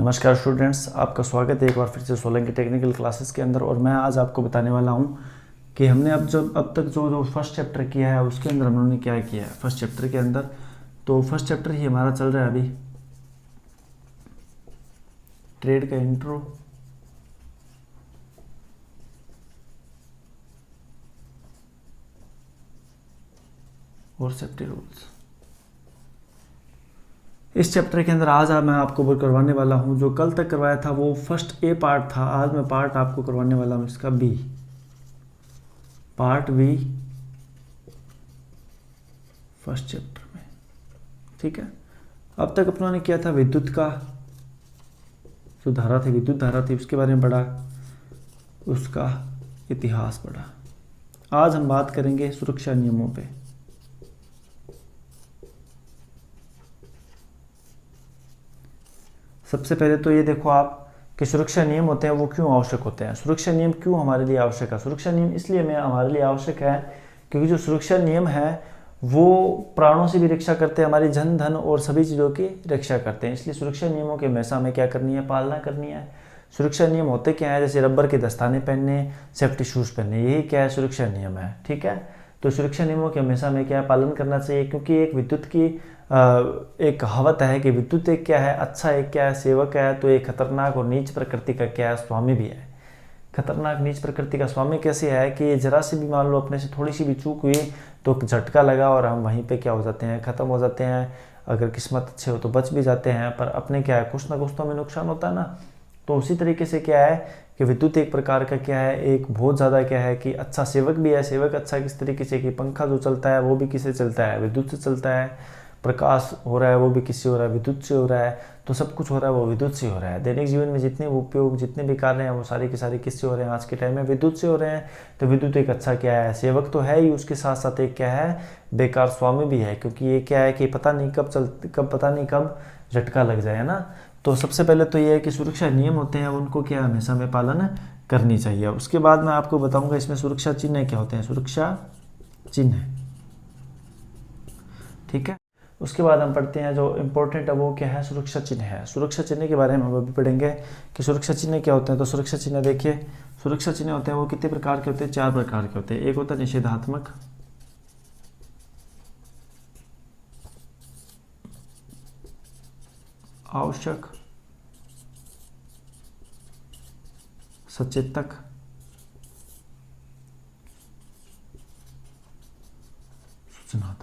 नमस्कार स्टूडेंट्स, आपका स्वागत है एक बार फिर से सोलंकी टेक्निकल क्लासेस के अंदर। और मैं आज आपको बताने वाला हूं कि हमने अब तक जो फर्स्ट चैप्टर किया है उसके अंदर हम लोगों ने क्या किया है फर्स्ट चैप्टर के अंदर। तो फर्स्ट चैप्टर ही हमारा चल रहा है अभी, ट्रेड का इंट्रो, और सेफ्टी रूल्स। इस चैप्टर के अंदर आज मैं आपको करवाने वाला हूं, जो कल तक करवाया था वो फर्स्ट ए पार्ट था। आज मैं पार्ट आपको करवाने वाला हूं इसका B, part B first chapter में। ठीक है, अब तक अपनों ने किया था विद्युत का, जो धारा थी, विद्युत धारा थी, उसके बारे में पढ़ा, उसका इतिहास पढ़ा। आज हम बात करेंगे सुरक्षा नियमों पे। सबसे पहले तो ये देखो आप कि सुरक्षा नियम होते हैं वो क्यों आवश्यक होते हैं। सुरक्षा नियम क्यों हमारे लिए आवश्यक है? सुरक्षा नियम इसलिए हमारे लिए आवश्यक है क्योंकि जो सुरक्षा नियम है वो प्राणों से भी रक्षा करते हैं, हमारी जन धन और सभी चीज़ों की रक्षा करते हैं। इसलिए सुरक्षा नियमों के हमेशा हमें क्या करनी है, पालना करनी है। सुरक्षा नियम होते क्या है? जैसे रबर के दस्ताने पहनने, सेफ्टी शूज़ पहनने, यही क्या है, सुरक्षा नियम है। ठीक है, तो सुरक्षा नियमों के हमेशा हमें क्या है, पालन करना चाहिए। क्योंकि एक विद्युत की एक कहावत है कि विद्युत एक क्या है, अच्छा एक क्या है, सेवक है, तो एक खतरनाक और नीच प्रकृति का क्या है, स्वामी भी है। खतरनाक नीच प्रकृति का स्वामी कैसे है कि जरा सी भी मान लो अपने से थोड़ी सी भी चूक हुई तो झटका लगा और हम वहीं पे क्या हो जाते हैं, ख़त्म हो जाते हैं। अगर किस्मत अच्छे हो तो बच भी जाते हैं, पर अपने क्या है, कुछ ना कुछ तो हमें नुकसान होता है ना। तो उसी तरीके से क्या है कि विद्युत एक प्रकार का क्या है, एक बहुत ज़्यादा क्या है कि अच्छा सेवक भी है। सेवक अच्छा किस तरीके से कि पंखा जो चलता है वो भी किससे चलता है, विद्युत से चलता है। प्रकाश हो रहा है वो भी किससे हो रहा है, विद्युत से हो रहा है। तो सब कुछ हो रहा है वो विद्युत से हो रहा है। दैनिक जीवन में जितने उपयोग, जितने भी कार्य हैं वो सारे के सारे किससे हो रहे हैं, आज के टाइम में विद्युत से हो रहे हैं। तो विद्युत एक अच्छा क्या है, सेवक तो है ही, उसके साथ साथ एक क्या है, बेकार स्वामी भी है। क्योंकि ये क्या है कि पता नहीं कब झटका लग जाए, है ना। तो सबसे पहले तो ये है कि सुरक्षा नियम होते हैं उनको क्या हमेशा हमें पालन करनी चाहिए। उसके बाद मैं आपको बताऊंगा इसमें सुरक्षा चिन्ह क्या होते हैं, सुरक्षा चिन्ह। ठीक है, उसके बाद हम पढ़ते हैं जो इम्पोर्टेंट है वो क्या है, सुरक्षा चिन्ह है। सुरक्षा चिन्ह के बारे में हम अभी पढ़ेंगे कि सुरक्षा चिन्ह क्या होते हैं। तो सुरक्षा चिन्ह देखिए, सुरक्षा चिन्ह होते हैं वो कितने प्रकार के होते हैं, 4 प्रकार के होते हैं। एक होता है निषेधात्मक, आवश्यक, सचेतक, सूचनात्मक।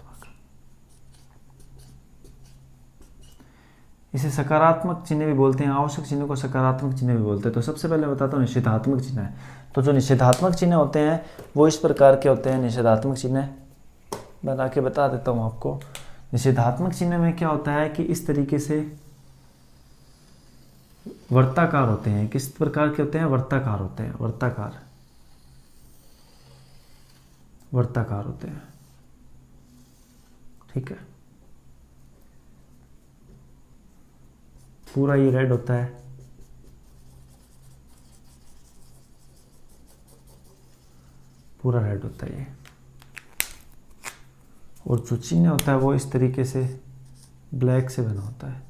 इसे सकारात्मक चिन्ह भी बोलते हैं, आवश्यक चिन्ह को सकारात्मक चिन्ह भी बोलते हैं। तो सबसे पहले बताता हूँ निषेधात्मक चिन्ह है। तो जो निषेधात्मक चिन्ह होते हैं वो इस प्रकार के होते हैं। निषेधात्मक चिन्ह बना के बता देता हूँ आपको। निषेधात्मक चिन्ह में क्या होता है कि इस तरीके से वर्ताकार होते हैं। किस प्रकार के होते हैं, वर्ताकार होते हैं, वर्ताकार होते हैं। ठीक है, पूरा ये रेड होता है, पूरा रेड होता है ये। और जो चिन्ह होता है वो इस तरीके से ब्लैक से बना होता है।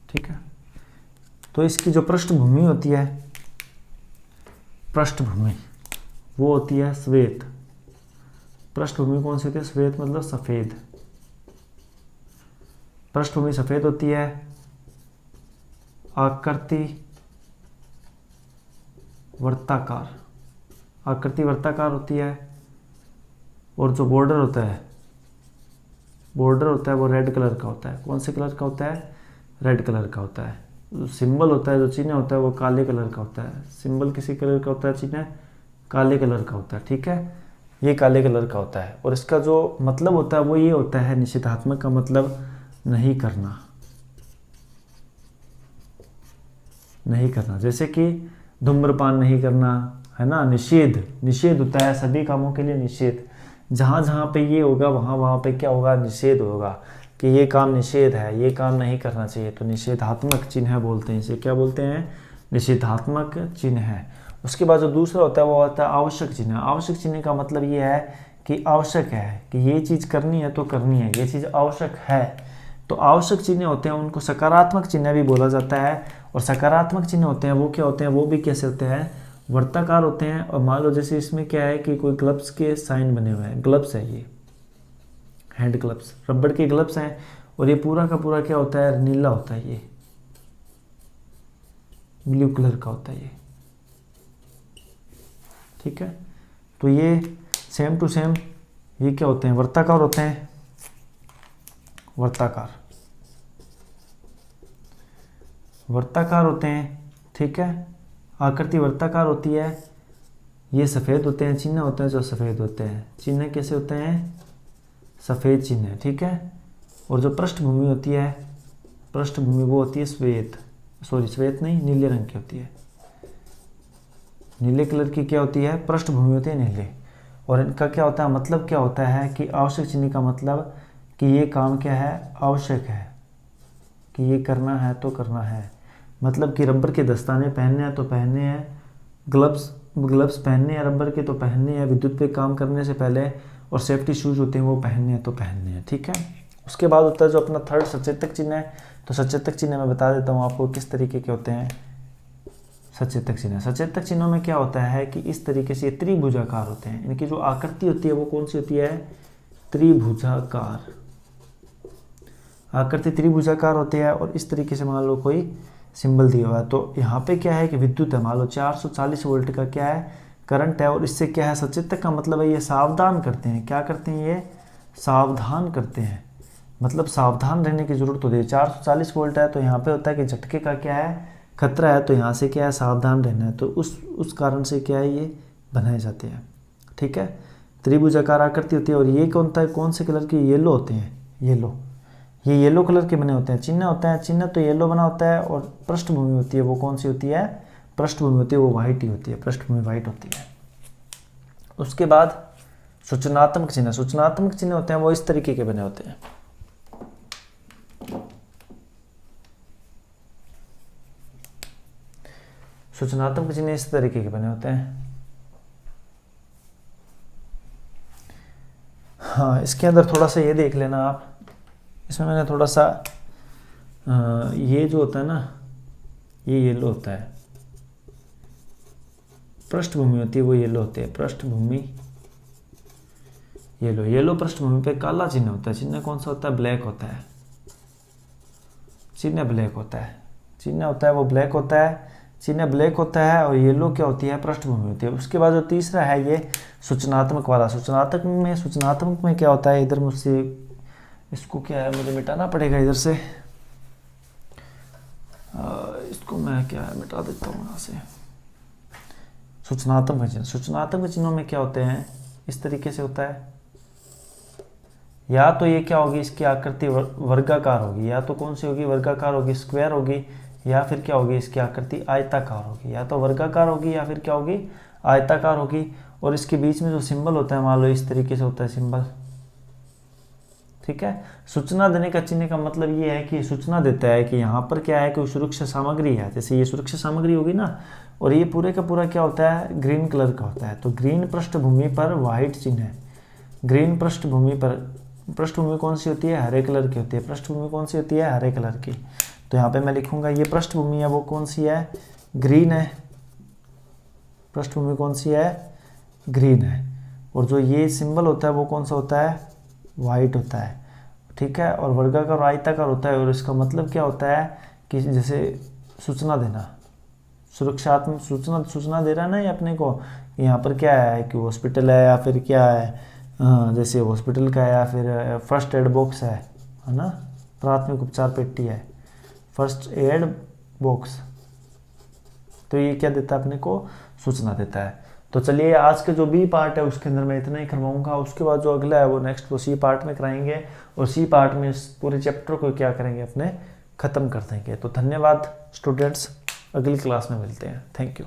ठीक है, तो इसकी जो पृष्ठभूमि होती है, पृष्ठभूमि वो होती है श्वेत। पृष्ठभूमि कौन सी होती है, श्वेत मतलब सफेद। पृष्ठभूमि सफेद होती है। आकृति वर्ताकार, आकृति वर्ताकार होती है। और जो बॉर्डर होता है वो रेड कलर का होता है। कौन से कलर का होता है, रेड कलर का होता है। जो सिंबल होता है, जो चिन्ह होता है वो काले कलर का होता है। सिंबल किसी कलर का होता है, चिन्ह काले कलर का होता है। ठीक है, ये काले कलर का होता है। और इसका जो मतलब होता है वो ये होता है, निषेधात्मक का मतलब नहीं करना, नहीं करना। जैसे कि धूम्रपान नहीं करना, है ना। निषेध होता है सभी कामों के लिए, निषेध। जहाँ जहाँ पे ये होगा वहाँ पे क्या होगा, निषेध होगा कि ये काम निषेध है, ये काम नहीं करना चाहिए। तो निषेधात्मक चिन्ह बोलते हैं इसे, क्या बोलते हैं, निषेधात्मक चिन्ह है। उसके बाद जो दूसरा होता है वो होता है आवश्यक चिन्ह। आवश्यक चिन्ह का मतलब ये है कि आवश्यक है कि ये चीज़ करनी है तो करनी है, ये चीज़ आवश्यक है। तो आवश्यक चिन्ह होते हैं उनको सकारात्मक चिन्ह भी बोला जाता है, और सकारात्मक चिन्ह होते हैं वो क्या होते हैं, वो भी कैसे होते हैं, वर्ताकार होते हैं। और मान लो जैसे इसमें क्या है कि कोई ग्लव्स के साइन बने हुए हैं, ग्लव्स है ये हैंड ग्लव्स, रबड़ के ग्लव्स हैं, और ये पूरा का पूरा क्या होता है, नीला होता है, ये ब्लू कलर का होता है ये, ठीक है। तो ये सेम टू सेम ये क्या होते हैं, वर्ताकार होते हैं, वर्ताकार होते हैं, ठीक है। आकृति वर्ताकार होती है, ये सफ़ेद होते हैं, चिन्ह होते हैं जो सफ़ेद होते हैं, चिन्ह कैसे होते हैं, सफ़ेद चिन्ह, ठीक है। और जो पृष्ठभूमि होती है, पृष्ठभूमि वो होती है श्वेत, सॉरी श्वेत नहीं, नीले रंग की होती है, नीले कलर की क्या होती है, पृष्ठभूमि होती है नीले। और इनका क्या होता है, मतलब क्या होता है कि आवश्यक चिन्ह का मतलब कि ये काम क्या है, आवश्यक है, कि ये करना है तो करना है। मतलब कि रबर के दस्ताने पहनने हैं तो पहनने हैं, ग्लव्स पहनने हैं रबर के तो पहनने हैं विद्युत पे काम करने से पहले, और सेफ्टी शूज होते हैं वो पहनने हैं तो पहनने हैं, ठीक है। उसके बाद होता है जो अपना थर्ड सचेतक चिन्ह है। तो सचेतक चिन्ह मैं बता देता हूँ आपको किस तरीके के होते हैं सचेतक चिन्ह। सचेतक चिन्हों में क्या होता है कि इस तरीके से ये त्रिभुजाकार होते हैं, इनकी जो आकृति होती है वो कौन सी होती है, त्रिभुजाकार, आकृति त्रिभुजाकार होती है। और इस तरीके से मान लो कोई सिंबल दिया हुआ है, तो यहाँ पे क्या है कि विद्युत है, मान लो 440 वोल्ट का क्या है, करंट है, और इससे क्या है, सचेतक का मतलब है ये सावधान करते हैं, क्या करते हैं, ये सावधान करते हैं, मतलब सावधान रहने की जरूरत होती है। 440 वोल्ट है तो यहाँ पे होता है कि झटके का क्या है, खतरा है, तो यहाँ से क्या है, सावधान रहना है, तो उस कारण से क्या है, ये बनाए जाते हैं, ठीक है। त्रिभुजाकार आकृति होती है। और ये कौन से कलर के, येलो होते हैं, येलो, ये येलो कलर के बने होते हैं। चिन्ह होता है, चिन्ह तो येलो बना होता है, और पृष्ठभूमि होती है वो कौन सी होती है, पृष्ठभूमि होती है वो वाइट ही होती है, पृष्ठभूमि वाइट होती है। उसके बाद सूचनात्मक चिन्ह, सूचनात्मक चिन्ह होते हैं वो इस तरीके के बने होते हैं, सूचनात्मक चिन्ह इस तरीके के बने होते हैं। हाँ, इसके अंदर थोड़ा सा ये देख लेना आप, इसमें मैंने थोड़ा सा ये जो होता है ना, ये येलो होता है, पृष्ठभूमि होती है वो येलो होती है, पृष्ठभूमि येलो, येलो पृष्ठभूमि पे काला चिन्ह होता है। चिन्ह कौन सा होता है, ब्लैक होता है, चिन्ह ब्लैक होता है, चिन्ह होता है वो ब्लैक होता है, चिन्ह ब्लैक होता है, और येलो क्या होती है, पृष्ठभूमि होती है। उसके बाद जो तीसरा है ये सूचनात्मक वाला, सूचनात्मक में क्या होता है, इधर मुझसे इसको क्या है, मुझे मिटाना पड़ेगा इधर से, इसको मैं क्या है मिटा देता हूँ यहाँ से। सूचनात्मक चिन्ह, सूचनात्मक चिन्हों में क्या होते हैं, इस तरीके से होता है, या तो ये क्या होगी, इसकी आकृति वर्गाकार होगी, या तो कौन सी होगी, वर्गाकार होगी, स्क्वायर होगी, या फिर क्या होगी, इसकी आकृति आयताकार होगी, या तो वर्गाकार होगी या फिर क्या होगी, आयताकार होगी। और इसके बीच में जो सिंबल होता है मान लो इस तरीके से होता है सिंबल, ठीक है। सूचना देने का चिन्ह का मतलब ये है कि सूचना देता है कि यहाँ पर क्या है, कोई सुरक्षा सामग्री है, जैसे ये सुरक्षा सामग्री होगी ना, और ये पूरे का पूरा क्या होता है, ग्रीन कलर का होता है, तो ग्रीन पृष्ठभूमि पर व्हाइट चिन्ह है, ग्रीन पृष्ठभूमि पर, पृष्ठभूमि कौन सी होती है, हरे कलर की होती है, पृष्ठभूमि कौन सी होती है, हरे कलर की। तो यहाँ पे मैं लिखूंगा ये पृष्ठभूमि है वो कौन सी है, ग्रीन है, पृष्ठभूमि कौन सी है, ग्रीन है। और जो ये सिंबल होता है वो कौन सा होता है, वाइट होता है, ठीक है। और वर्गाकार और आयताकार होता है, और इसका मतलब क्या होता है कि जैसे सूचना देना, सुरक्षात्मक सूचना दे रहा है ना ये अपने को, यहाँ पर क्या है कि हॉस्पिटल है या फिर क्या है, जैसे हॉस्पिटल का है, या फिर फर्स्ट एड बॉक्स है ना, प्राथमिक उपचार पेटी है, फर्स्ट एड बॉक्स, तो ये क्या देता है अपने को, सूचना देता है। तो चलिए आज के जो बी पार्ट है उसके अंदर मैं इतना ही करवाऊंगा, उसके बाद जो अगला है वो नेक्स्ट वो सी पार्ट में कराएंगे, और सी पार्ट में इस पूरे चैप्टर को क्या करेंगे, अपने ख़त्म कर देंगे। तो धन्यवाद स्टूडेंट्स, अगली क्लास में मिलते हैं, थैंक यू।